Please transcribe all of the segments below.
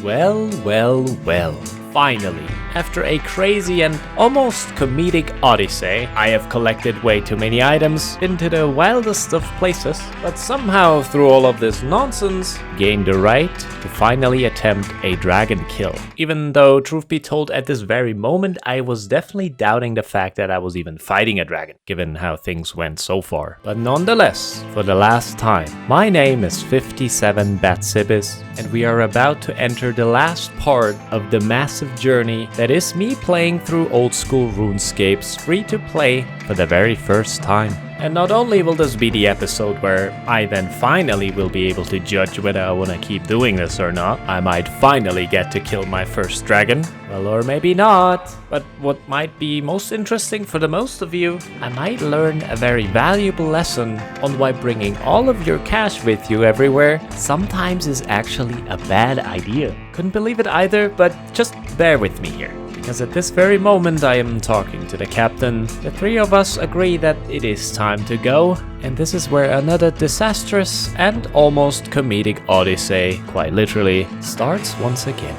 Well, well, well. Finally, after a crazy and almost comedic odyssey, I have collected way too many items, been to the wildest of places, but somehow through all of this nonsense, gained the right to finally attempt a dragon kill. Even though, truth be told, at this very moment, I was definitely doubting the fact that I was even fighting a dragon, given how things went so far. But nonetheless, for the last time, my name is 57 Batsibis, and we are about to enter the last part of the massive journey that is me playing through old school RuneScape's free to play for the very first time. And not only will this be the episode where I then finally will be able to judge whether I want to keep doing this or not, I might finally get to kill my first dragon, well, or maybe not. But what might be most interesting for the most of you, I might learn a very valuable lesson on why bringing all of your cash with you everywhere sometimes is actually a bad idea. Couldn't believe it either, but just bear with me here. Because at this very moment I am talking to the captain, the three of us agree that it is time to go, and this is where another disastrous and almost comedic odyssey, quite literally, starts once again.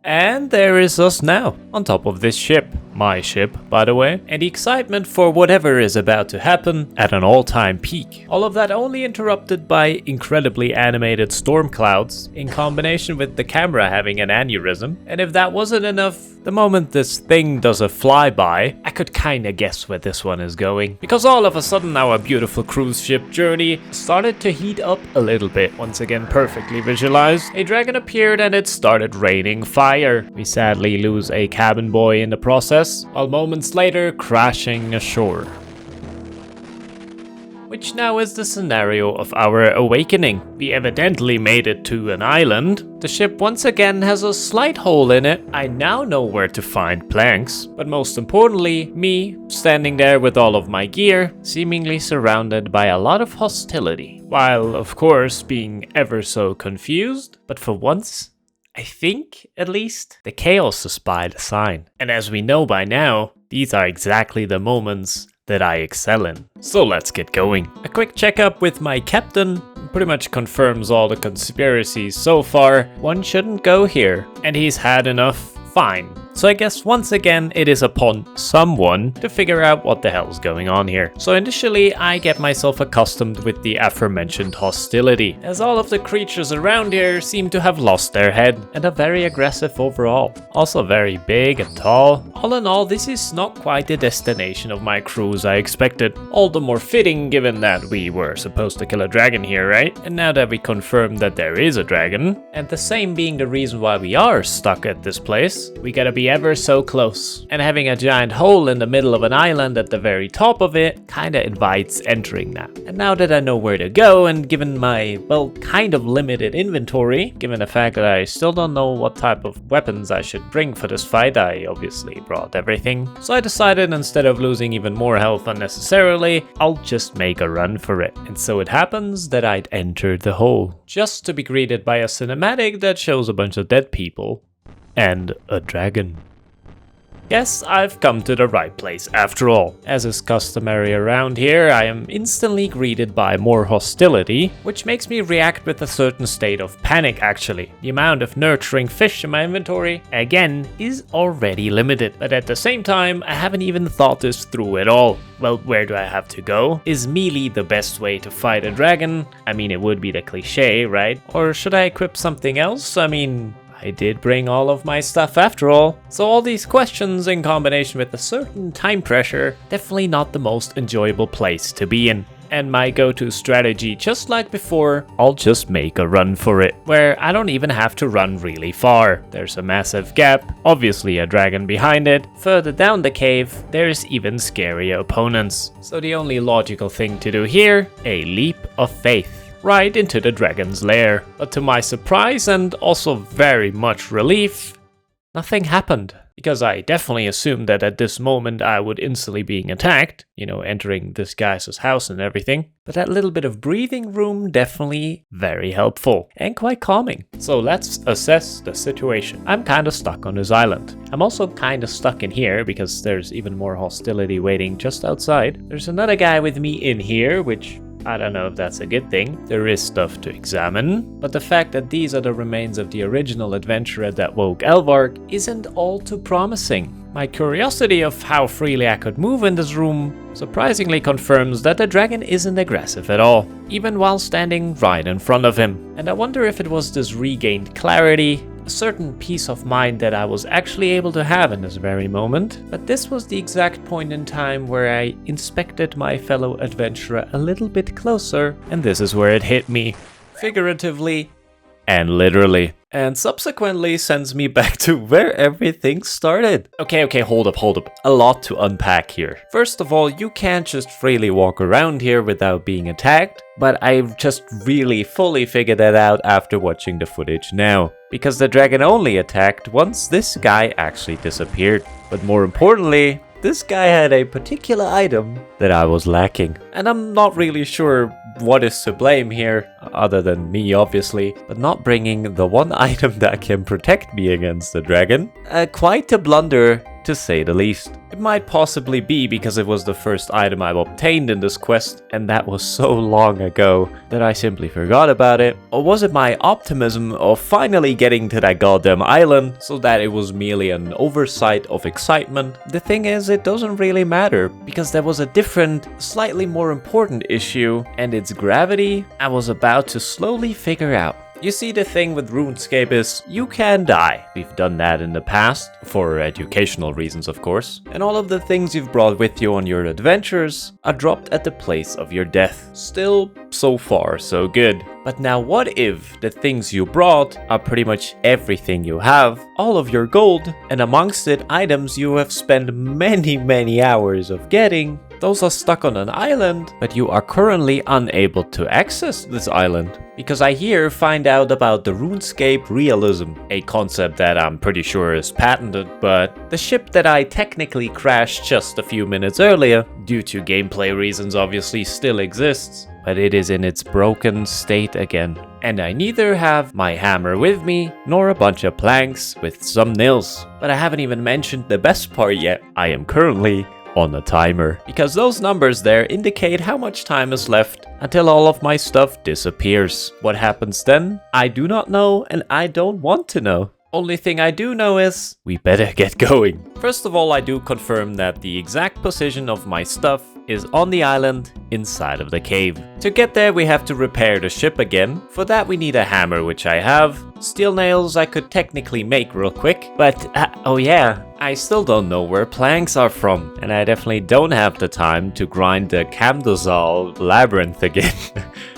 And there is us now, on top of this ship. My ship, by the way. And the excitement for whatever is about to happen at an all-time peak. All of that only interrupted by incredibly animated storm clouds, in combination with the camera having an aneurysm. And if that wasn't enough, the moment this thing does a flyby, I could kinda guess where this one is going. Because all of a sudden our beautiful cruise ship journey started to heat up a little bit. Once again perfectly visualized. A dragon appeared and it started raining fire. We sadly lose a cabin boy in the process, while moments later crashing ashore. Which now is the scenario of our awakening. We evidently made it to an island. The ship once again has a slight hole in it. I now know where to find planks, but most importantly, me standing there with all of my gear, seemingly surrounded by a lot of hostility. While, of course, being ever so confused, but for once, I think, at least, the chaos is by design. And as we know by now, these are exactly the moments that I excel in. So let's get going. A quick checkup with my captain pretty much confirms all the conspiracies so far. One shouldn't go here, and he's had enough. Fine. So I guess once again it is upon someone to figure out what the hell's going on here. So initially I get myself accustomed with the aforementioned hostility, as all of the creatures around here seem to have lost their head and are very aggressive overall. Also very big and tall. All in all, this is not quite the destination of my cruise I expected. All the more fitting given that we were supposed to kill a dragon here, right? And now that we confirmed that there is a dragon, and the same being the reason why we are stuck at this place, we gotta be ever so close. And having a giant hole in the middle of an island at the very top of it kinda invites entering that. And now that I know where to go, and given my, well, kind of limited inventory, given the fact that I still don't know what type of weapons I should bring for this fight, I obviously brought everything. So I decided instead of losing even more health unnecessarily, I'll just make a run for it. And so it happens that I'd entered the hole, just to be greeted by a cinematic that shows a bunch of dead people. And a dragon. Guess I've come to the right place after all. As is customary around here, I am instantly greeted by more hostility, which makes me react with a certain state of panic actually. The amount of nurturing fish in my inventory, again, is already limited. But at the same time, I haven't even thought this through at all. Well, where do I have to go? Is melee the best way to fight a dragon? I mean, it would be the cliche, right? Or should I equip something else? I mean, I did bring all of my stuff after all. So all these questions in combination with a certain time pressure, definitely not the most enjoyable place to be in. And my go-to strategy, just like before, I'll just make a run for it, where I don't even have to run really far. There's a massive gap, obviously a dragon behind it. Further down the cave, there's even scarier opponents. So the only logical thing to do here, a leap of faith. Right into the dragon's lair. But to my surprise and also very much relief, nothing happened. Because I definitely assumed that at this moment I would instantly being attacked, entering this guy's house and everything. But that little bit of breathing room definitely very helpful and quite calming. So let's assess the situation. I'm kinda stuck on this island. I'm also kinda stuck in here because there's even more hostility waiting just outside. There's another guy with me in here, which I don't know if that's a good thing. There is stuff to examine, but the fact that these are the remains of the original adventurer that woke Elvarg isn't all too promising. My curiosity of how freely I could move in this room surprisingly confirms that the dragon isn't aggressive at all, even while standing right in front of him. And I wonder if it was this regained clarity, a certain peace of mind that I was actually able to have in this very moment. But this was the exact point in time where I inspected my fellow adventurer a little bit closer, and this is where it hit me, figuratively and literally. And subsequently sends me back to where everything started. Okay, hold up. A lot to unpack here. First of all, you can't just freely walk around here without being attacked, but I've just really fully figured that out after watching the footage now. Because the dragon only attacked once this guy actually disappeared. But more importantly, this guy had a particular item that I was lacking. And I'm not really sure what is to blame here, other than me obviously, but not bringing the one item that can protect me against the dragon. Quite a blunder, to say the least. It might possibly be because it was the first item I've obtained in this quest, and that was so long ago that I simply forgot about it. Or was it my optimism of finally getting to that goddamn island, so that it was merely an oversight of excitement? The thing is, it doesn't really matter, because there was a different, slightly more important issue, and its gravity I was about to slowly figure out. You see, the thing with Runescape is you can die. We've done that in the past, for educational reasons of course. And all of the things you've brought with you on your adventures are dropped at the place of your death. Still, so far so good. But now what if the things you brought are pretty much everything you have, all of your gold, and amongst it items you have spent many hours of getting? Those are stuck on an island, but you are currently unable to access this island. Because I here find out about the RuneScape realism, a concept that I'm pretty sure is patented, but the ship that I technically crashed just a few minutes earlier, due to gameplay reasons obviously still exists, but it is in its broken state again. And I neither have my hammer with me, nor a bunch of planks with some nails. But I haven't even mentioned the best part yet. I am currently on a timer, because those numbers there indicate how much time is left until all of my stuff disappears. What happens then? I do not know, and I don't want to know. Only thing I do know is we better get going. First of all, I do confirm that the exact position of my stuff is on the island inside of the cave. To get there, we have to repair the ship again. For that, we need a hammer, which I have. Steel nails I could technically make real quick, but oh yeah, I still don't know where planks are from, and I definitely don't have the time to grind the Camdozal labyrinth again.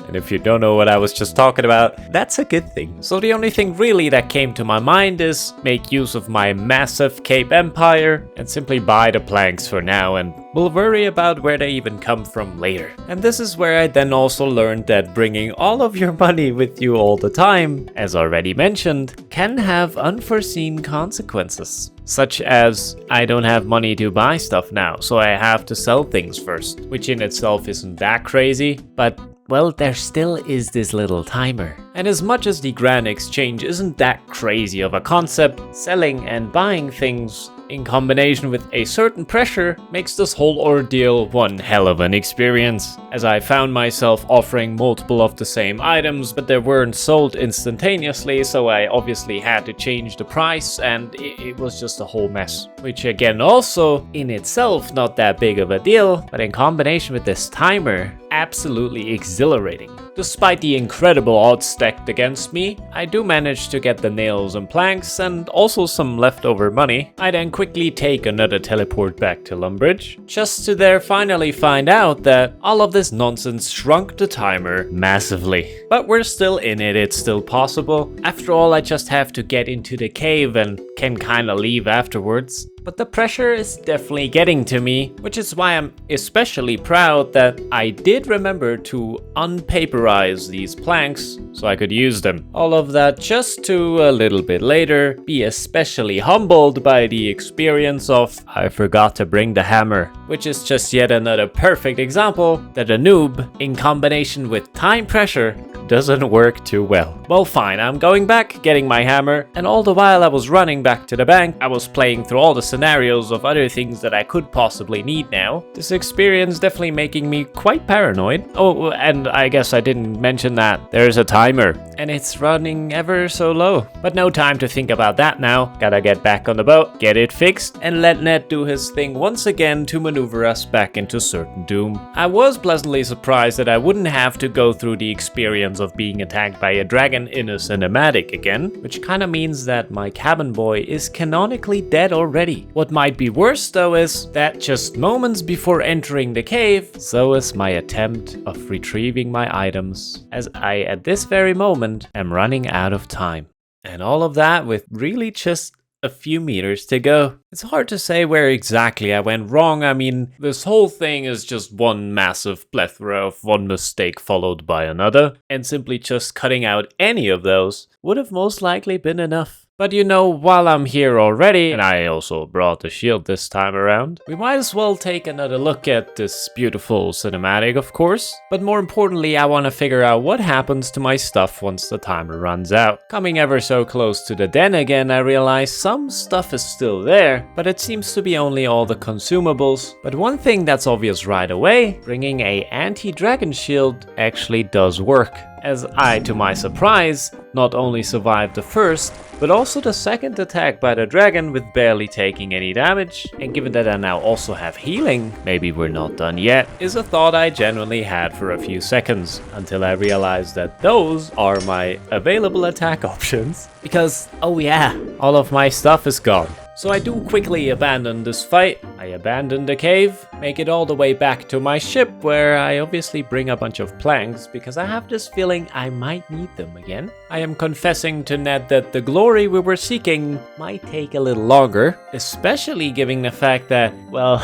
And if you don't know what I was just talking about, that's a good thing. So the only thing really that came to my mind is make use of my massive Cape Empire and simply buy the planks for now, and we'll worry about where they even come from later. And this is where I then also learned that bringing all of your money with you all the time, as already mentioned, can have unforeseen consequences. Such as, I don't have money to buy stuff now, so I have to sell things first, which in itself isn't that crazy, but well, there still is this little timer. And as much as the Grand Exchange isn't that crazy of a concept, selling and buying things in combination with a certain pressure makes this whole ordeal one hell of an experience, as I found myself offering multiple of the same items, but they weren't sold instantaneously, so I obviously had to change the price, and it was just a whole mess. Which again, also in itself not that big of a deal, but in combination with this timer, absolutely exhilarating. Despite the incredible odds stacked against me, I do manage to get the nails and planks and also some leftover money. I then quickly take another teleport back to Lumbridge, just to there finally find out that all of this nonsense shrunk the timer massively. But we're still in it, it's still possible. After all, I just have to get into the cave and can kinda leave afterwards. But the pressure is definitely getting to me, which is why I'm especially proud that I did remember to unpaperize these planks so I could use them. All of that just to a little bit later be especially humbled by the experience of I forgot to bring the hammer, which is just yet another perfect example that a noob, in combination with time pressure, doesn't work too well. Well, fine, I'm going back, getting my hammer, and all the while I was running back to the bank, I was playing through all the scenarios of other things that I could possibly need now. This experience definitely making me quite paranoid. Oh, and I guess I didn't mention that there's a timer, and it's running ever so low. But no time to think about that now. Gotta get back on the boat, get it fixed, and let Ned do his thing once again to maneuver us back into certain doom. I was pleasantly surprised that I wouldn't have to go through the experience of being attacked by a dragon in a cinematic again, which kinda means that my cabin boy is canonically dead already. What might be worse though is that just moments before entering the cave, so is my attempt of retrieving my items, as I at this very moment am running out of time. And all of that with really just a few meters to go. It's hard to say where exactly I went wrong. I mean, this whole thing is just one massive plethora of one mistake followed by another, and simply just cutting out any of those would have most likely been enough. But you know, while I'm here already, and I also brought the shield this time around, we might as well take another look at this beautiful cinematic, of course. But more importantly, I want to figure out what happens to my stuff once the timer runs out. Coming ever so close to the den again, I realize some stuff is still there, but it seems to be only all the consumables. But one thing that's obvious right away, bringing a anti-dragon shield actually does work, as I, to my surprise, not only survived the first, but also the second attack by the dragon with barely taking any damage. And given that I now also have healing, maybe we're not done yet, is a thought I genuinely had for a few seconds, until I realized that those are my available attack options. Because, oh yeah, all of my stuff is gone. So I do quickly abandon this fight. I abandon the cave, make it all the way back to my ship, where I obviously bring a bunch of planks because I have this feeling I might need them again. I am confessing to Ned that the glory we were seeking might take a little longer, especially given the fact that, well,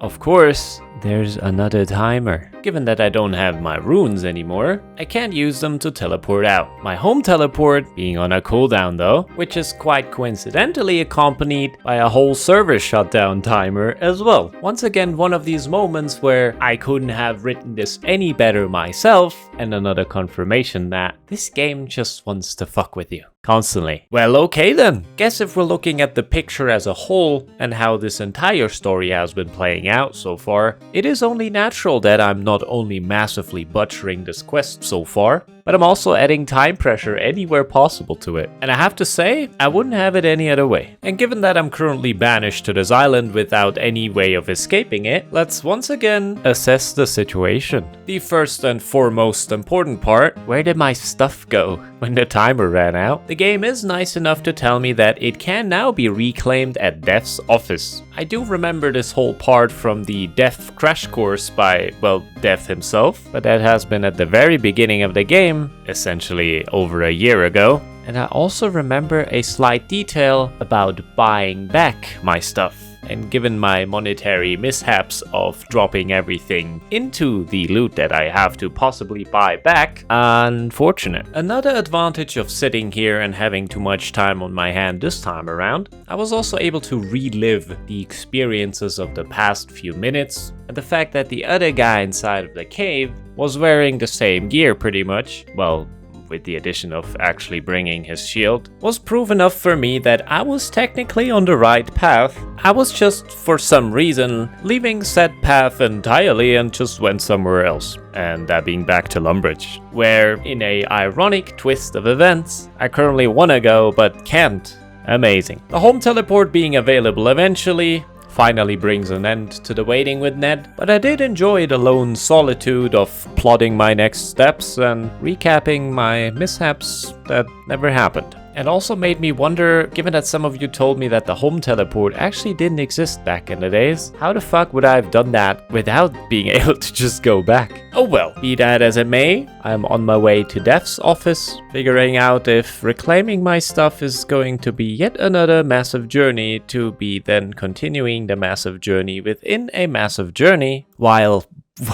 of course, there's another timer. Given that I don't have my runes anymore, I can't use them to teleport out. My home teleport being on a cooldown though, which is quite coincidentally accompanied by a whole server shutdown timer as well. Once again, one of these moments where I couldn't have written this any better myself, and another confirmation that this game just wants to fuck with you constantly. Well, okay then. Guess if we're looking at the picture as a whole and how this entire story has been playing out so far, it is only natural that I'm not only massively butchering this quest so far, but I'm also adding time pressure anywhere possible to it. And I have to say, I wouldn't have it any other way. And given that I'm currently banished to this island without any way of escaping it, let's once again assess the situation. The first and foremost important part, where did my stuff go when the timer ran out? The game is nice enough to tell me that it can now be reclaimed at Dev's office. I do remember this whole part from the Dev crash course by, well, Dev himself, but that has been at the very beginning of the game, essentially over a year ago. And I also remember a slight detail about buying back my stuff. And given my monetary mishaps of dropping everything into the loot that I have to possibly buy back, unfortunate. Another advantage of sitting here and having too much time on my hand this time around, I was also able to relive the experiences of the past few minutes, and the fact that the other guy inside of the cave was wearing the same gear pretty much, well, with the addition of actually bringing his shield, was proof enough for me that I was technically on the right path. I was just, for some reason, leaving said path entirely and just went somewhere else. And that being back to Lumbridge, where, in a ironic twist of events, I currently wanna go but can't. Amazing. The home teleport being available eventually finally brings an end to the waiting with Ned, but I did enjoy the lone solitude of plotting my next steps and recapping my mishaps that never happened. It also made me wonder, given that some of you told me that the home teleport actually didn't exist back in the days, how the fuck would I have done that without being able to just go back? Oh well, be that as it may, I'm on my way to Dev's office, figuring out if reclaiming my stuff is going to be yet another massive journey to be then continuing the massive journey within a massive journey, while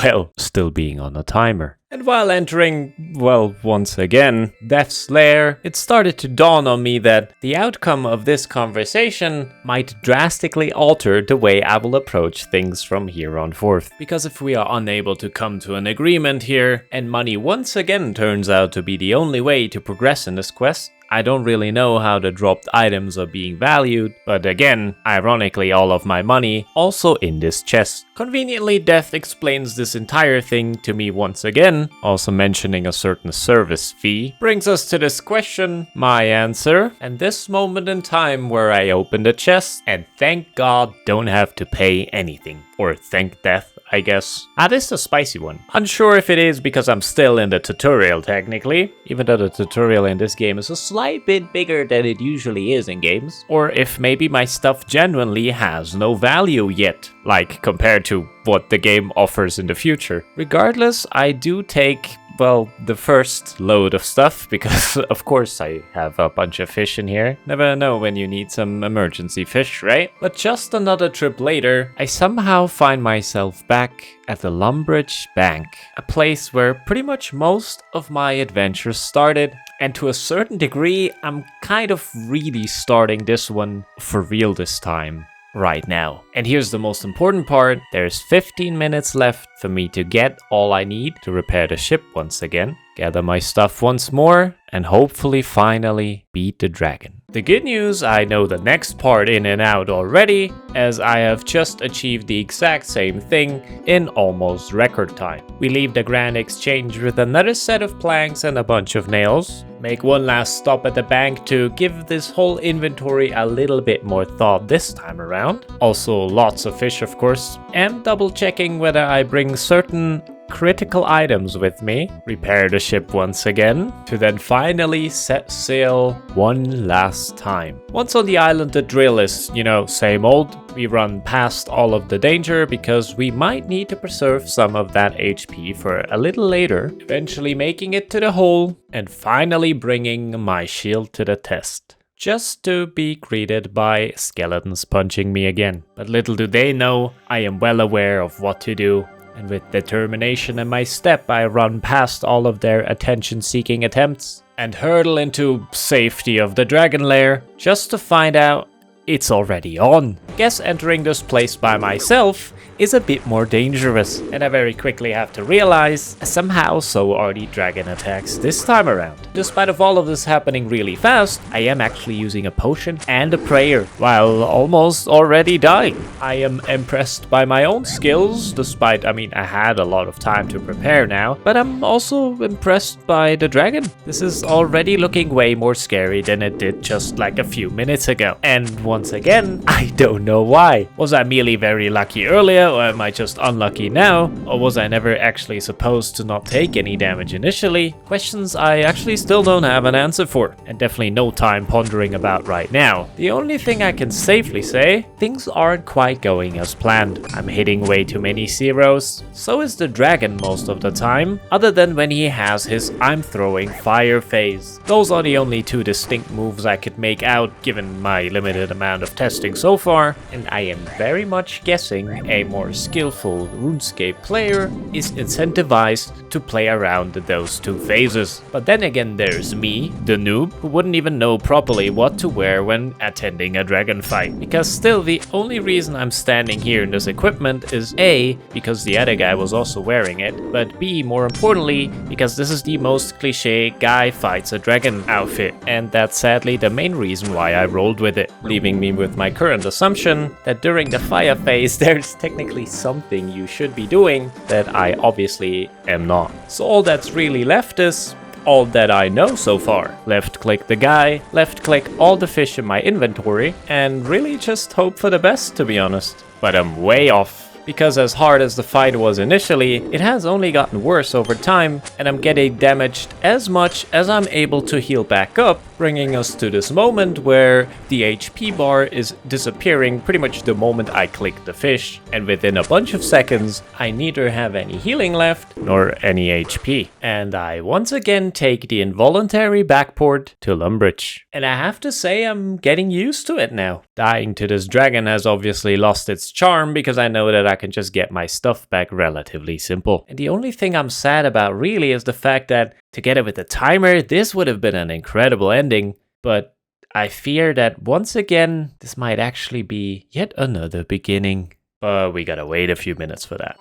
well, still being on a timer. And while entering, well, once again, Death's Lair, it started to dawn on me that the outcome of this conversation might drastically alter the way I will approach things from here on forth. Because if we are unable to come to an agreement here, and money once again turns out to be the only way to progress in this quest, I don't really know how the dropped items are being valued, but again, ironically all of my money also in this chest. Conveniently, Death explains this entire thing to me once again, also mentioning a certain service fee. Brings us to this question, my answer, and this moment in time where I open the chest and thank God don't have to pay anything. Or thank Death, I guess. This is a spicy one. Unsure if it is because I'm still in the tutorial technically, even though the tutorial in this game is a slight bit bigger than it usually is in games. Or if maybe my stuff genuinely has no value yet, like compared to what the game offers in the future. Regardless, I do take, well, the first load of stuff, because of course I have a bunch of fish in here. Never know when you need some emergency fish, right? But just another trip later, I somehow find myself back at the Lumbridge Bank, a place where pretty much most of my adventures started. And to a certain degree, I'm kind of really starting this one for real this time. Right now. And here's the most important part. There's 15 minutes left for me to get all I need to repair the ship once again, gather my stuff once more, and hopefully finally beat the dragon. The good news, I know the next part in and out already, as I have just achieved the exact same thing in almost record time. We leave the Grand Exchange with another set of planks and a bunch of nails. Make one last stop at the bank to give this whole inventory a little bit more thought this time around. Also lots of fish of course, and double checking whether I bring certain critical items with me, repair the ship once again, to then finally set sail one last time. Once on the island, the drill is, same old. We run past all of the danger because we might need to preserve some of that HP for a little later, eventually making it to the hole and finally bringing my shield to the test. Just to be greeted by skeletons punching me again. But little do they know, I am well aware of what to do. And with determination in my step, I run past all of their attention-seeking attempts and hurtle into safety of the dragon lair, just to find out it's already on. Guess entering this place by myself is a bit more dangerous, and I very quickly have to realize somehow so are the dragon attacks this time around. Despite of all of this happening really fast, I am actually using a potion and a prayer while almost already dying. I am impressed by my own skills, despite, I had a lot of time to prepare now, but I'm also impressed by the dragon. This is already looking way more scary than it did just like a few minutes ago. And once again, I don't know why. Was I merely very lucky earlier, or am I just unlucky now? Or was I never actually supposed to not take any damage initially? Questions I actually still don't have an answer for, and definitely no time pondering about right now. The only thing I can safely say, things aren't quite going as planned. I'm hitting way too many zeros. So is the dragon most of the time, other than when he has his I'm throwing fire phase. Those are the only two distinct moves I could make out given my limited amount of testing so far, and I am very much guessing a more skillful RuneScape player is incentivized to play around those two phases. But then again there's me, the noob, who wouldn't even know properly what to wear when attending a dragon fight. Because still the only reason I'm standing here in this equipment is A, because the other guy was also wearing it, but B, more importantly, because this is the most cliche guy fights a dragon outfit, and that's sadly the main reason why I rolled with it, leaving me with my current assumption that during the fire phase there's technically something you should be doing that I obviously am not. So all that's really left is all that I know so far. Left click the guy, left click all the fish in my inventory, and really just hope for the best, to be honest. But I'm way off. Because as hard as the fight was initially, it has only gotten worse over time, and I'm getting damaged as much as I'm able to heal back up, bringing us to this moment where the HP bar is disappearing pretty much the moment I click the fish, and within a bunch of seconds, I neither have any healing left nor any HP. And I once again take the involuntary backport to Lumbridge. And I have to say I'm getting used to it now. Dying to this dragon has obviously lost its charm because I know that I can just get my stuff back relatively simple. And the only thing I'm sad about really is the fact that together with the timer, this would have been an incredible ending, but I fear that once again, this might actually be yet another beginning. But we gotta wait a few minutes for that.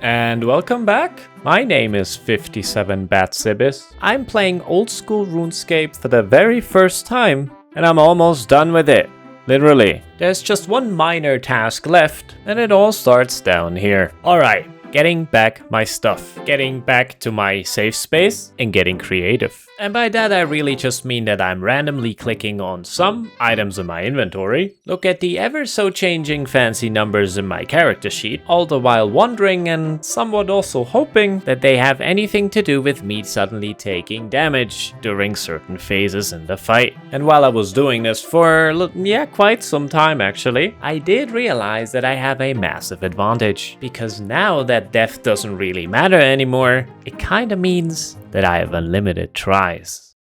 And welcome back! My name is 57batsibis. I'm playing old school RuneScape for the very first time, and I'm almost done with it. Literally. There's just one minor task left, and it all starts down here. Alright, getting back my stuff. Getting back to my safe space and getting creative. And by that I really just mean that I'm randomly clicking on some items in my inventory, look at the ever so changing fancy numbers in my character sheet, all the while wondering and somewhat also hoping that they have anything to do with me suddenly taking damage during certain phases in the fight. And while I was doing this for, quite some time actually, I did realize that I have a massive advantage, because now that death doesn't really matter anymore, it kinda means that I have unlimited tries.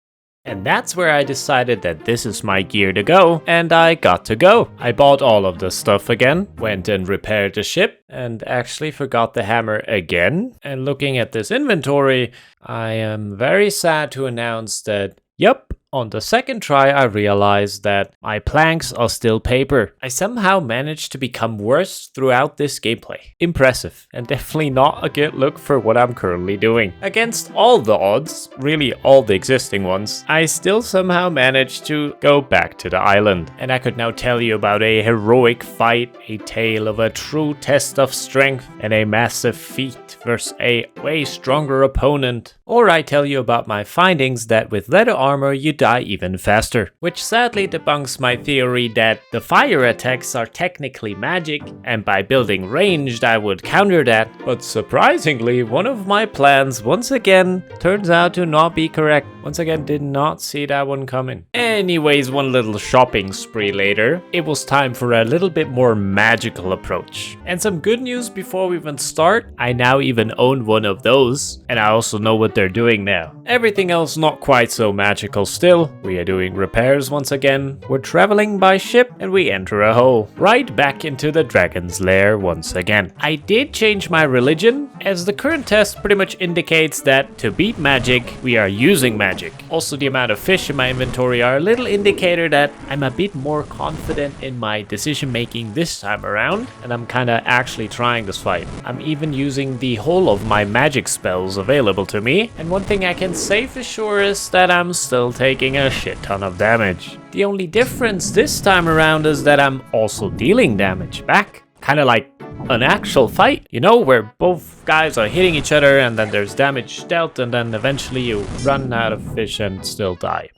And that's where I decided that this is my gear to go, and I got to go. I bought all of the stuff again, went and repaired the ship, and actually forgot the hammer again. And looking at this inventory, I am very sad to announce that, yep, on the second try I realized that my planks are still paper. I somehow managed to become worse throughout this gameplay. Impressive, and definitely not a good look for what I'm currently doing. Against all the odds, really all the existing ones, I still somehow managed to go back to the island. And I could now tell you about a heroic fight, a tale of a true test of strength, and a massive feat versus a way stronger opponent. Or I tell you about my findings that with leather armor you die even faster, which sadly debunks my theory that the fire attacks are technically magic, and by building ranged I would counter that. But surprisingly, one of my plans once again turns out to not be correct. Once again, did not see that one coming. Anyways, one little shopping spree later, it was time for a little bit more magical approach. And some good news before we even start, I now even own one of those, and I also know what they're doing now. Everything else not quite so magical still. We are doing repairs once again, we're traveling by ship, and we enter a hole. Right back into the dragon's lair once again. I did change my religion, as the current test pretty much indicates that to beat magic, we are using magic. Also, the amount of fish in my inventory are a little indicator that I'm a bit more confident in my decision making this time around, and I'm kinda actually trying this fight. I'm even using the whole of my magic spells available to me, and one thing I can say for sure is that I'm still taking a shit ton of damage. The only difference this time around is that I'm also dealing damage back. Kinda like an actual fight, you know, where both guys are hitting each other and then there's damage dealt and then eventually you run out of fish and still die.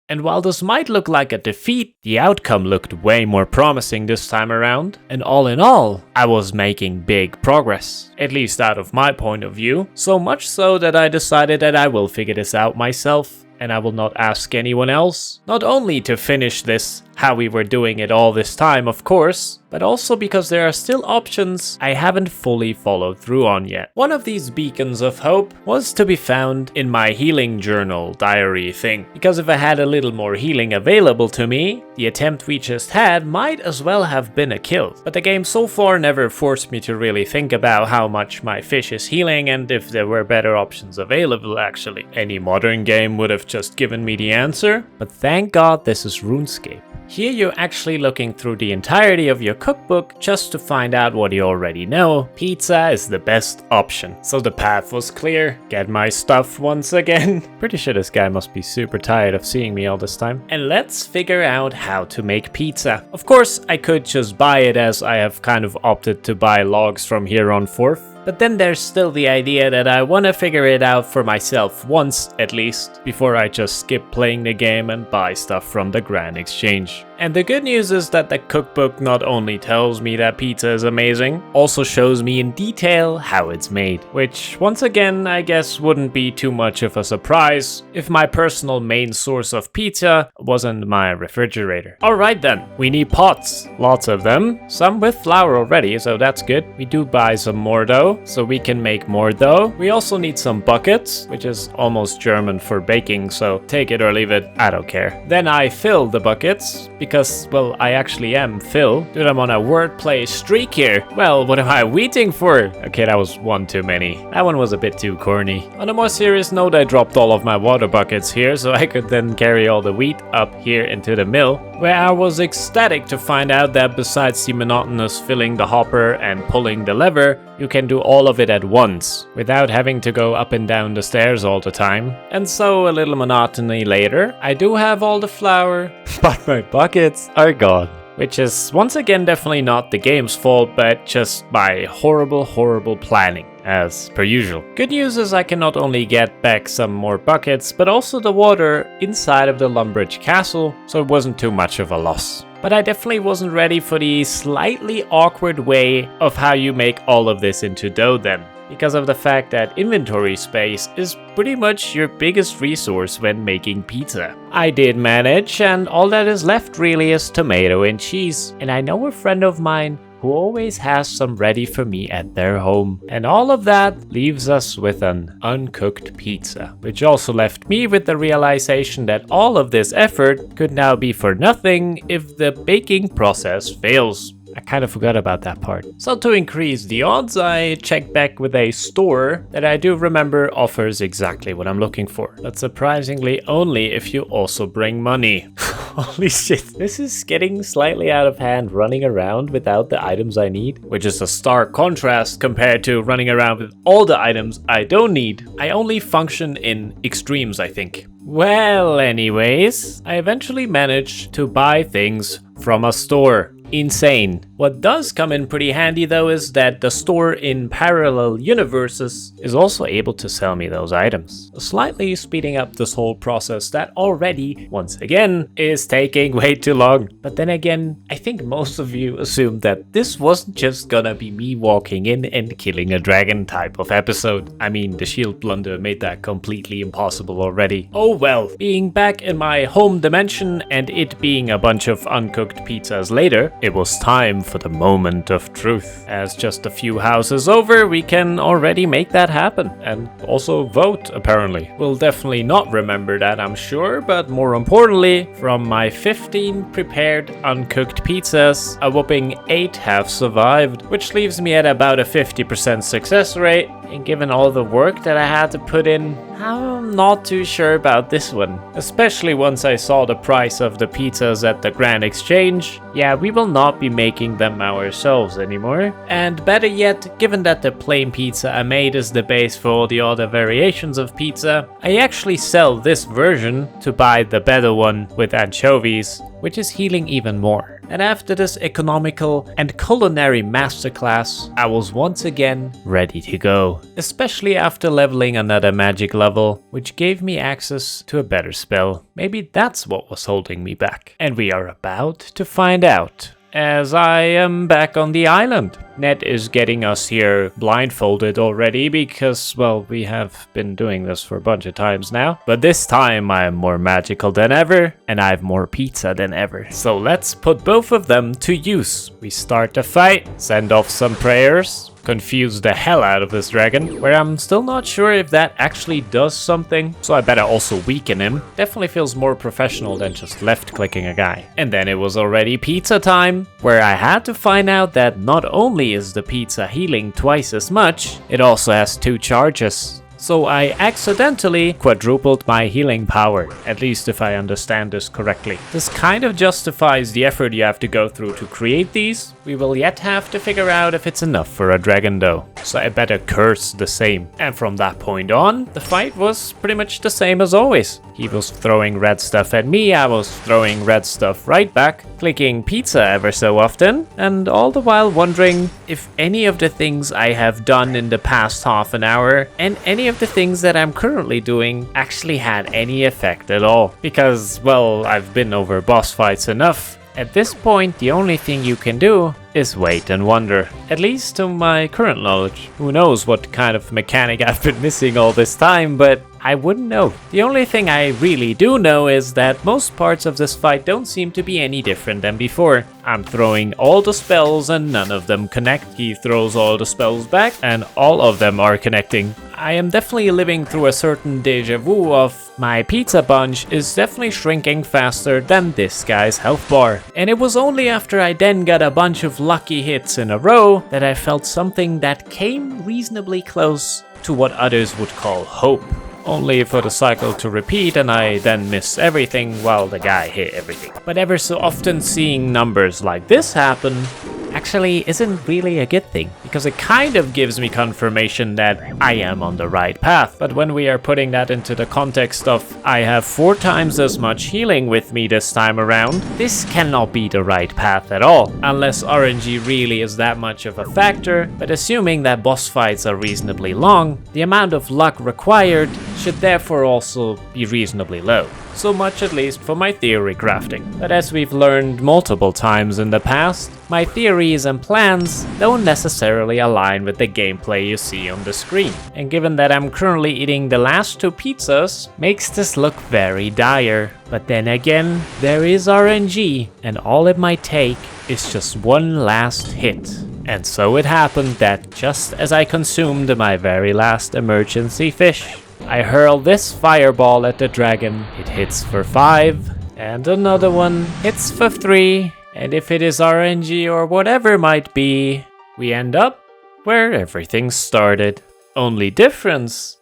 And while this might look like a defeat, the outcome looked way more promising this time around. And all in all, I was making big progress, at least out of my point of view. So much so that I decided that I will figure this out myself. And I will not ask anyone else. Not only to finish this how we were doing it all this time, of course, but also because there are still options I haven't fully followed through on yet. One of these beacons of hope was to be found in my healing journal diary thing, because if I had a little more healing available to me, the attempt we just had might as well have been a kill. But the game so far never forced me to really think about how much my fish is healing and if there were better options available actually. Any modern game would have just given me the answer, but thank God this is RuneScape. Here you're actually looking through the entirety of your cookbook just to find out what you already know. Pizza is the best option. So the path was clear. Get my stuff once again. Pretty sure this guy must be super tired of seeing me all this time. And let's figure out how to make pizza. Of course, I could just buy it, as I have kind of opted to buy logs from here on forth. But then there's still the idea that I want to figure it out for myself once at least, before I just skip playing the game and buy stuff from the Grand Exchange. And the good news is that the cookbook not only tells me that pizza is amazing, also shows me in detail how it's made. Which, once again, I guess wouldn't be too much of a surprise if my personal main source of pizza wasn't my refrigerator. Alright then, we need pots. Lots of them. Some with flour already, so that's good. We do buy some more though. dough so we can make more dough. We also need some buckets, which is almost German for baking, so take it or leave it, I don't care. Then I fill the buckets because, well, I actually am Phil. Dude, I'm on a wordplay streak here. Well, what am I waiting for? Okay, that was one too many. That one was a bit too corny. On a more serious note, I dropped all of my water buckets here so I could then carry all the wheat up here into the mill, where I was ecstatic to find out that besides the monotonous filling the hopper and pulling the lever, you can do all of it at once, without having to go up and down the stairs all the time. And so, a little monotony later, I do have all the flour, but my buckets are gone. Which is, once again, definitely not the game's fault, but just my horrible planning, as per usual. Good news is I can not only get back some more buckets, but also the water inside of the Lumbridge castle, so it wasn't too much of a loss. But I definitely wasn't ready for the slightly awkward way of how you make all of this into dough then, because of the fact that inventory space is pretty much your biggest resource when making pizza. I did manage, and all that is left really is tomato and cheese, and I know a friend of mine who always has some ready for me at their home. And all of that leaves us with an uncooked pizza, which also left me with the realization that all of this effort could now be for nothing if the baking process fails. I kind of forgot about that part. So to increase the odds, I checked back with a store that I do remember offers exactly what I'm looking for. But surprisingly only if you also bring money. Holy shit, this is getting slightly out of hand running around without the items I need, which is a stark contrast compared to running around with all the items I don't need. I only function in extremes, I think. Well, anyways, I eventually managed to buy things from a store. Insane. What does come in pretty handy though is that the store in parallel universes is also able to sell me those items, slightly speeding up this whole process that already, once again, is taking way too long. But then again, I think most of you assumed that this wasn't just gonna be me walking in and killing a dragon type of episode. I mean, the shield blunder made that completely impossible already. Oh well, being back in my home dimension and it being a bunch of uncooked pizzas later, it was time for the moment of truth. As just a few houses over, we can already make that happen. And also vote, apparently. We'll definitely not remember that, I'm sure, but more importantly, from my 15 prepared uncooked pizzas, a whopping 8 have survived, which leaves me at about a 50% success rate. And given all the work that I had to put in, I'm not too sure about this one. Especially once I saw the price of the pizzas at the Grand Exchange. Yeah, we will not be making them ourselves anymore. And better yet, given that the plain pizza I made is the base for all the other variations of pizza, I actually sell this version to buy the better one with anchovies, which is healing even more. And after this economical and culinary masterclass, I was once again ready to go. Especially after leveling another magic level, which gave me access to a better spell. Maybe that's what was holding me back. And we are about to find out, as I am back on the island. Ned is getting us here blindfolded already because, well, we have been doing this for a bunch of times now. But this time I'm more magical than ever and I have more pizza than ever. So let's put both of them to use. We start the fight, send off some prayers, confuse the hell out of this dragon, where I'm still not sure if that actually does something, so I better also weaken him. Definitely feels more professional than just left-clicking a guy. And then it was already pizza time, where I had to find out that not only is the pizza healing twice as much, it also has 2 charges. So I accidentally quadrupled my healing power, at least if I understand this correctly. This kind of justifies the effort you have to go through to create these. We will yet have to figure out if it's enough for a dragon though, so I better curse the same. And from that point on, the fight was pretty much the same as always. He was throwing red stuff at me, I was throwing red stuff right back, clicking pizza ever so often, and all the while wondering if any of the things I have done in the past half an hour and any of the things that I'm currently doing actually had any effect at all. Because, well, I've been over boss fights enough. At this point, the only thing you can do is wait and wonder. At least to my current knowledge. Who knows what kind of mechanic I've been missing all this time, but I wouldn't know. The only thing I really do know is that most parts of this fight don't seem to be any different than before. I'm throwing all the spells and none of them connect. He throws all the spells back and all of them are connecting. I am definitely living through a certain deja vu of my pizza bunch is definitely shrinking faster than this guy's health bar. And it was only after I then got a bunch of lucky hits in a row that I felt something that came reasonably close to what others would call hope. Only for the cycle to repeat and I then miss everything while the guy hit everything. But ever so often seeing numbers like this happen actually isn't really a good thing, because it kind of gives me confirmation that I am on the right path. But when we are putting that into the context of I have 4 times as much healing with me this time around, this cannot be the right path at all, unless RNG really is that much of a factor. But assuming that boss fights are reasonably long, the amount of luck required should therefore also be reasonably low. So much at least for my theory crafting. But as we've learned multiple times in the past, my theories and plans don't necessarily align with the gameplay you see on the screen. And given that I'm currently eating the last 2 pizzas, makes this look very dire. But then again, there is RNG, and all it might take is just one last hit. And so it happened that just as I consumed my very last emergency fish, I hurl this fireball at the dragon. It hits for 5, and another one hits for 3, and if it is RNG or whatever might be, we end up where everything started. Only difference,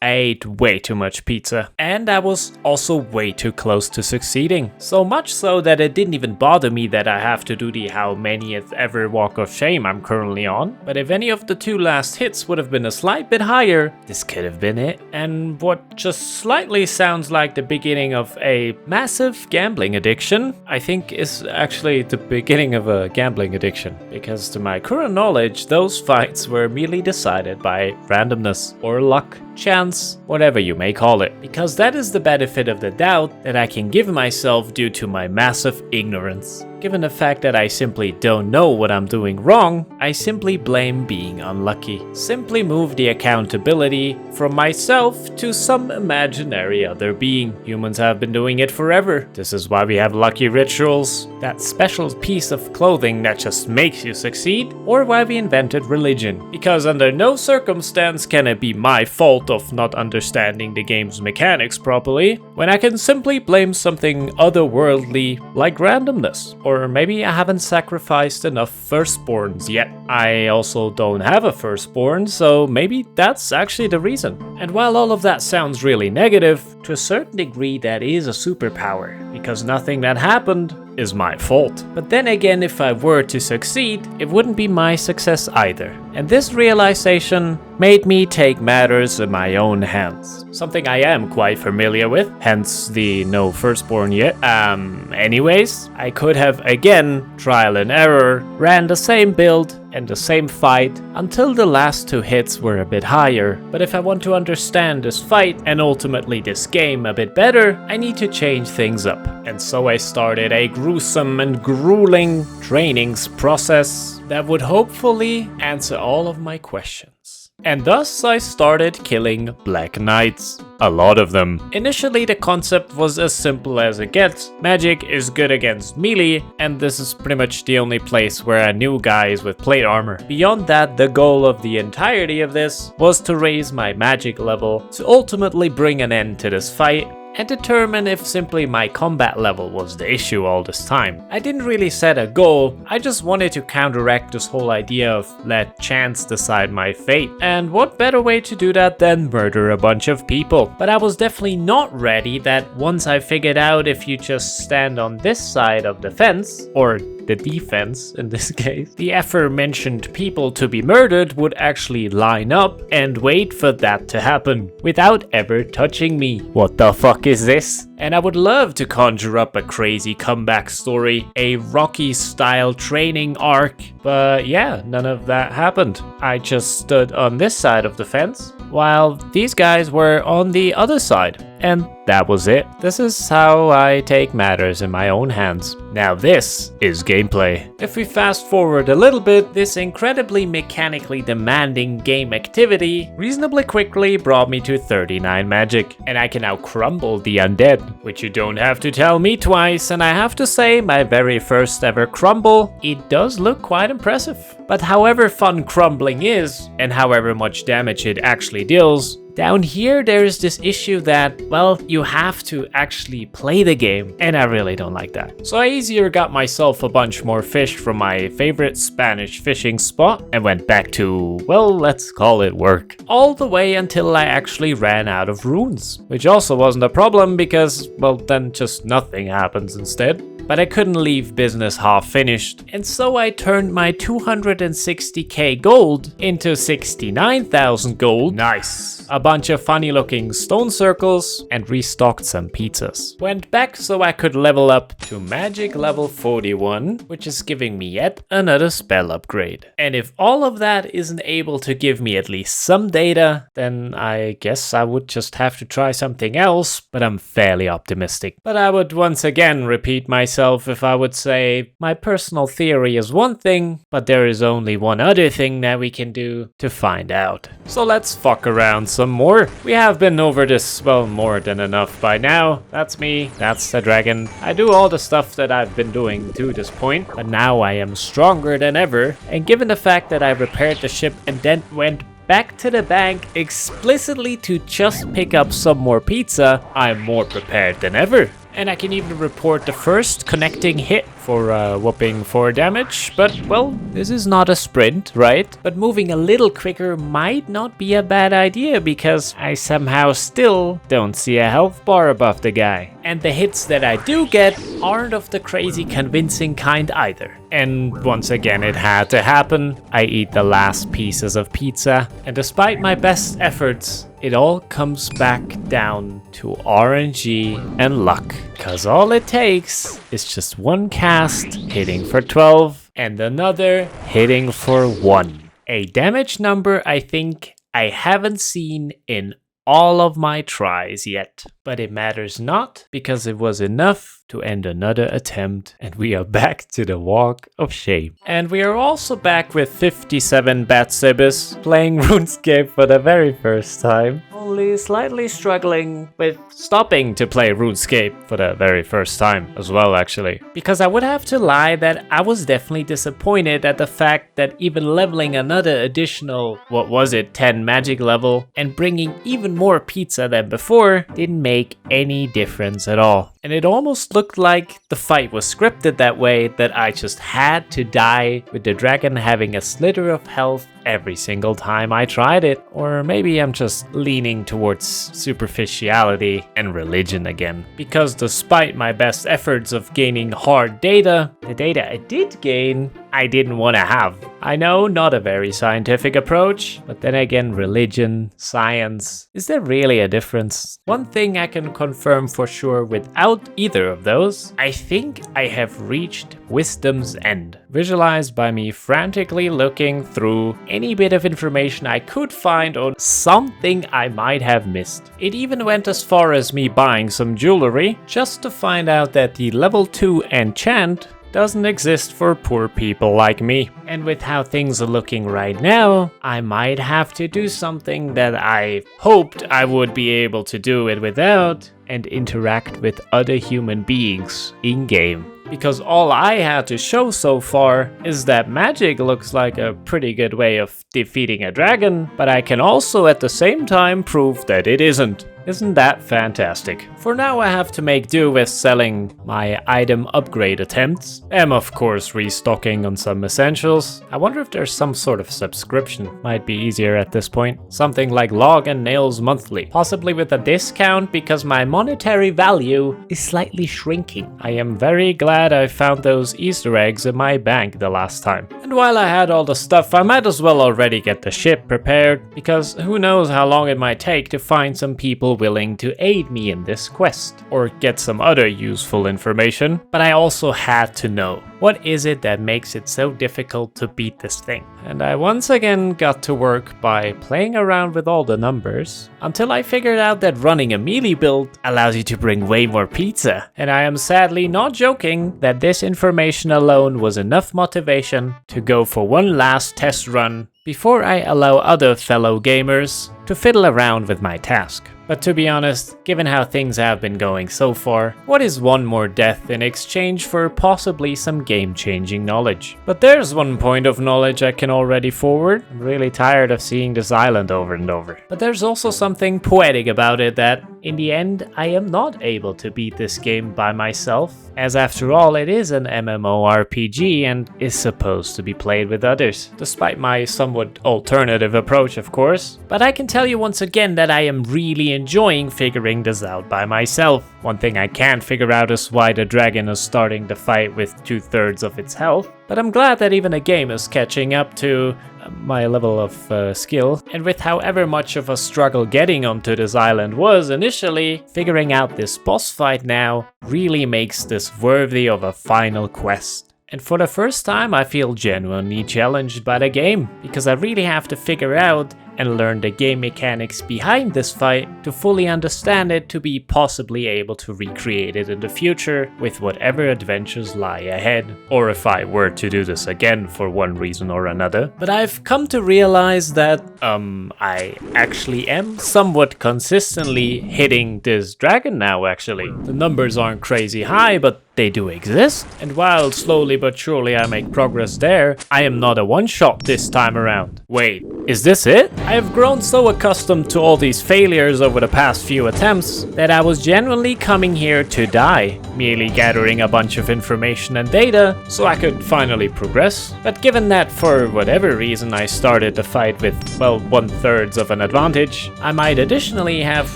I ate way too much pizza, and I was also way too close to succeeding. So much so that it didn't even bother me that I have to do the how manyth ever walk of shame I'm currently on. But if any of the 2 last hits would have been a slight bit higher, this could have been it. And what just slightly sounds like the beginning of a massive gambling addiction, I think is actually the beginning of a gambling addiction. Because to my current knowledge, those fights were merely decided by randomness or luck, chance, whatever you may call it. Because that is the benefit of the doubt that I can give myself due to my massive ignorance. Given the fact that I simply don't know what I'm doing wrong, I simply blame being unlucky. Simply move the accountability from myself to some imaginary other being. Humans have been doing it forever. This is why we have lucky rituals, that special piece of clothing that just makes you succeed, or why we invented religion. Because under no circumstance can it be my fault of not understanding the game's mechanics properly, when I can simply blame something otherworldly like randomness. Or maybe I haven't sacrificed enough firstborns yet. I also don't have a firstborn, so maybe that's actually the reason. And while all of that sounds really negative, to a certain degree that is a superpower, because nothing that happened is my fault. But then again, if I were to succeed, it wouldn't be my success either. And this realization made me take matters in my own hands. Something I am quite familiar with, hence the no firstborn yet. Anyways, I could have again, trial and error, ran the same build and the same fight until the last 2 hits were a bit higher. But if I want to understand this fight and ultimately this game a bit better, I need to change things up. And so I started a gruesome and grueling trainings process that would hopefully answer all of my questions. And thus I started killing Black Knights. A lot of them. Initially the concept was as simple as it gets. Magic is good against melee, and this is pretty much the only place where I knew guys with plate armor. Beyond that, the goal of the entirety of this was to raise my magic level to ultimately bring an end to this fight and determine if simply my combat level was the issue all this time. I didn't really set a goal, I just wanted to counteract this whole idea of let chance decide my fate. And what better way to do that than murder a bunch of people? But I was definitely not ready that once I figured out if you just stand on this side of the fence, or the defense in this case, the aforementioned people to be murdered would actually line up and wait for that to happen without ever touching me. What the fuck is this? And I would love to conjure up a crazy comeback story, a Rocky style training arc, but yeah, none of that happened. I just stood on this side of the fence while these guys were on the other side. And that was it. This is how I take matters in my own hands. Now this is gameplay. If we fast forward a little bit, this incredibly mechanically demanding game activity reasonably quickly brought me to 39 magic. And I can now crumble the undead, which you don't have to tell me twice, and I have to say my very first ever crumble, it does look quite impressive. But however fun crumbling is, and however much damage it actually deals, down here there is this issue that, well, you have to actually play the game, and I really don't like that. So I easier got myself a bunch more fish from my favorite Spanish fishing spot and went back to, well, let's call it work. All the way until I actually ran out of runes, which also wasn't a problem because, well, then just nothing happens instead. But I couldn't leave business half finished, and so I turned my 260k gold into 69,000 gold. Nice. A bunch of funny looking stone circles and restocked some pizzas. Went back so I could level up to magic level 41, which is giving me yet another spell upgrade. And if all of that isn't able to give me at least some data, then I guess I would just have to try something else, but I'm fairly optimistic. But I would once again repeat myself if I would say my personal theory is one thing, but there is only one other thing that we can do to find out. So let's fuck around some more. We have been over this, well, more than enough by now. That's me, that's the dragon. I do all the stuff that I've been doing to this point, but now I am stronger than ever, and given the fact that I repaired the ship and then went back to the bank explicitly to just pick up some more pizza, I'm more prepared than ever. And I can even report the first connecting hit for whooping 4 damage, but well, this is not a sprint, right? But moving a little quicker might not be a bad idea because I somehow still don't see a health bar above the guy. And the hits that I do get aren't of the crazy convincing kind either. And once again it had to happen. I eat the last pieces of pizza, and despite my best efforts, it all comes back down to RNG and luck. Cause all it takes is just one cast hitting for 12 and another hitting for 1. A damage number I think I haven't seen in all of my tries yet. But it matters not, because it was enough to end another attempt, and we are back to the walk of shame. And we are also back with 57 Batsibis playing RuneScape for the very first time. Only slightly struggling with stopping to play RuneScape for the very first time as well, actually. Because I would have to lie that I was definitely disappointed at the fact that even leveling another additional, 10 magic level and bringing even more pizza than before didn't make any difference at all. And it almost looked like the fight was scripted that way, that I just had to die with the dragon having a slither of health every single time I tried it. Or maybe I'm just leaning towards superficiality and religion again. Because despite my best efforts of gaining hard data, the data I did gain, I didn't want to have. I know, not a very scientific approach, but then again, religion, science, is there really a difference? One thing I can confirm for sure without either of those, I think I have reached wisdom's end, visualized by me frantically looking through any bit of information I could find on something I might have missed. It even went as far as me buying some jewelry just to find out that the level 2 enchant doesn't exist for poor people like me. And with how things are looking right now, I might have to do something that I hoped I would be able to do it without, and interact with other human beings in-game. Because all I had to show so far is that magic looks like a pretty good way of defeating a dragon, but I can also at the same time prove that it isn't. Isn't that fantastic? For now I have to make do with selling my item upgrade attempts. I'm of course restocking on some essentials. I wonder if there's some sort of subscription. Might be easier at this point. Something like Log and Nails monthly. Possibly with a discount because my monetary value is slightly shrinking. I am very glad I found those Easter eggs in my bank the last time. And while I had all the stuff, I might as well already get the ship prepared, because who knows how long it might take to find some people people willing to aid me in this quest, or get some other useful information, but I also had to know, what is it that makes it so difficult to beat this thing? And I once again got to work by playing around with all the numbers, until I figured out that running a melee build allows you to bring way more pizza. And I am sadly not joking that this information alone was enough motivation to go for one last test run before I allow other fellow gamers to fiddle around with my task. But to be honest, given how things have been going so far, what is one more death in exchange for possibly some game-changing knowledge? But there's one point of knowledge I can already forward. I'm really tired of seeing this island over and over. But there's also something poetic about it that, in the end, I am not able to beat this game by myself, as after all it is an MMORPG and is supposed to be played with others, despite my somewhat alternative approach of course. But I can tell you once again that I am really enjoying figuring this out by myself. One thing I can't figure out is why the dragon is starting the fight with 2/3 of its health, but I'm glad that even a game is catching up to my level of skill, and with however much of a struggle getting onto this island was initially, figuring out this boss fight now really makes this worthy of a final quest. And for the first time I feel genuinely challenged by the game, because I really have to figure out and learn the game mechanics behind this fight to fully understand it, to be possibly able to recreate it in the future with whatever adventures lie ahead, or if I were to do this again for one reason or another. But I've come to realize that I actually am somewhat consistently hitting this dragon now actually. The numbers aren't crazy high, but they do exist, and while slowly but surely I make progress there, I am not a one-shot this time around. Wait, is this it? I have grown so accustomed to all these failures over the past few attempts that I was genuinely coming here to die, merely gathering a bunch of information and data so I could finally progress. But given that for whatever reason I started the fight with, well, 1/3 of an advantage, I might additionally have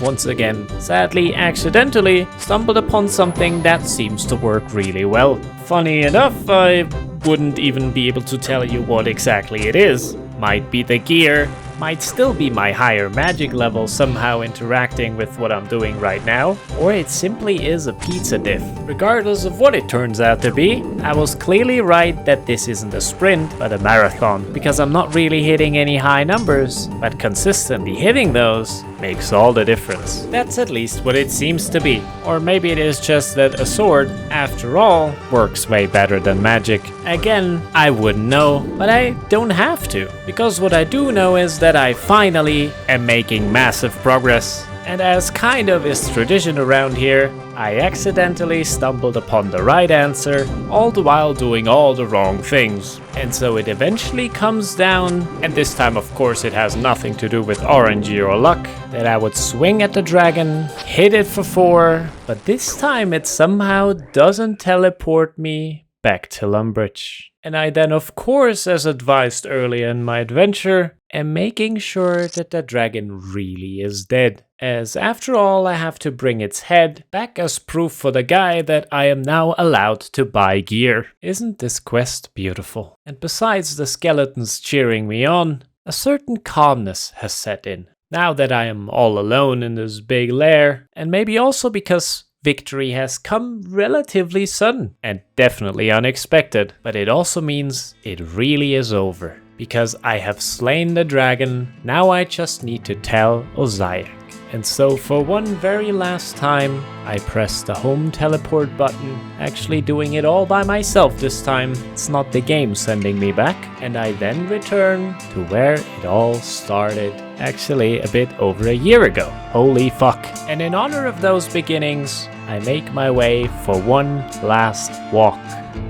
once again, sadly accidentally, stumbled upon something that seems to work really well. Funny enough, I wouldn't even be able to tell you what exactly it is. Might be the gear, might still be my higher magic level somehow interacting with what I'm doing right now, or it simply is a pizza diff. Regardless of what it turns out to be, I was clearly right that this isn't a sprint, but a marathon, because I'm not really hitting any high numbers, but consistently hitting those makes all the difference. That's at least what it seems to be. Or maybe it is just that a sword, after all, works way better than magic. Again, I wouldn't know, but I don't have to, because what I do know is that I finally am making massive progress. And as kind of is tradition around here, I accidentally stumbled upon the right answer, all the while doing all the wrong things. And so it eventually comes down, and this time of course it has nothing to do with RNG or luck, that I would swing at the dragon, hit it for 4, but this time it somehow doesn't teleport me back to Lumbridge. And I then of course, as advised earlier in my adventure, am making sure that the dragon really is dead. As after all I have to bring its head back as proof for the guy that I am now allowed to buy gear. Isn't this quest beautiful? And besides the skeletons cheering me on, a certain calmness has set in. Now that I am all alone in this big lair, and maybe also because victory has come relatively sudden and definitely unexpected, but it also means it really is over. Because I have slain the dragon, now I just need to tell Oziak. And so for one very last time, I press the home teleport button, actually doing it all by myself this time. It's not the game sending me back. And I then return to where it all started. Actually, a bit over a year ago. Holy fuck. And in honor of those beginnings, I make my way for one last walk.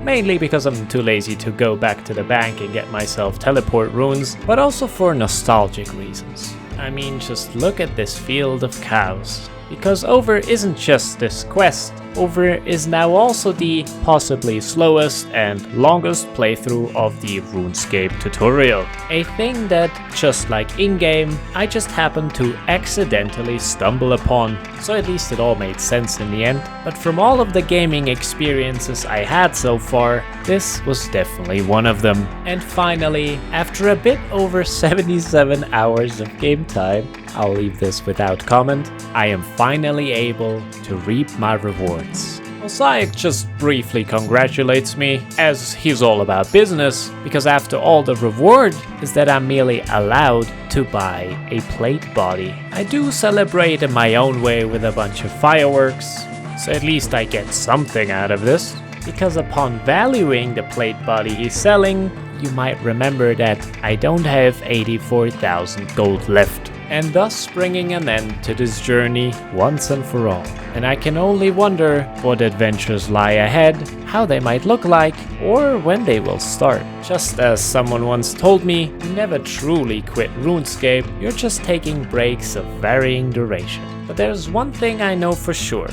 Mainly because I'm too lazy to go back to the bank and get myself teleport runes, but also for nostalgic reasons. I mean, just look at this field of cows. Because over isn't just this quest, over is now also the possibly slowest and longest playthrough of the RuneScape tutorial. A thing that, just like in-game, I just happened to accidentally stumble upon, so at least it all made sense in the end. But from all of the gaming experiences I had so far, this was definitely one of them. And finally, after a bit over 77 hours of game time, I'll leave this without comment, I am finally able to reap my rewards. Mosaic just briefly congratulates me, as he's all about business, because after all, the reward is that I'm merely allowed to buy a plate body. I do celebrate in my own way with a bunch of fireworks, so at least I get something out of this. Because upon valuing the plate body he's selling, you might remember that I don't have 84,000 gold left, and thus bringing an end to this journey once and for all. And I can only wonder what adventures lie ahead, how they might look like, or when they will start. Just as someone once told me, you never truly quit RuneScape, you're just taking breaks of varying duration. But there's one thing I know for sure.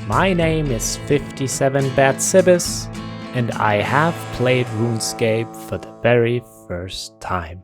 My name is 57batsibis, and I have played RuneScape for the very first time.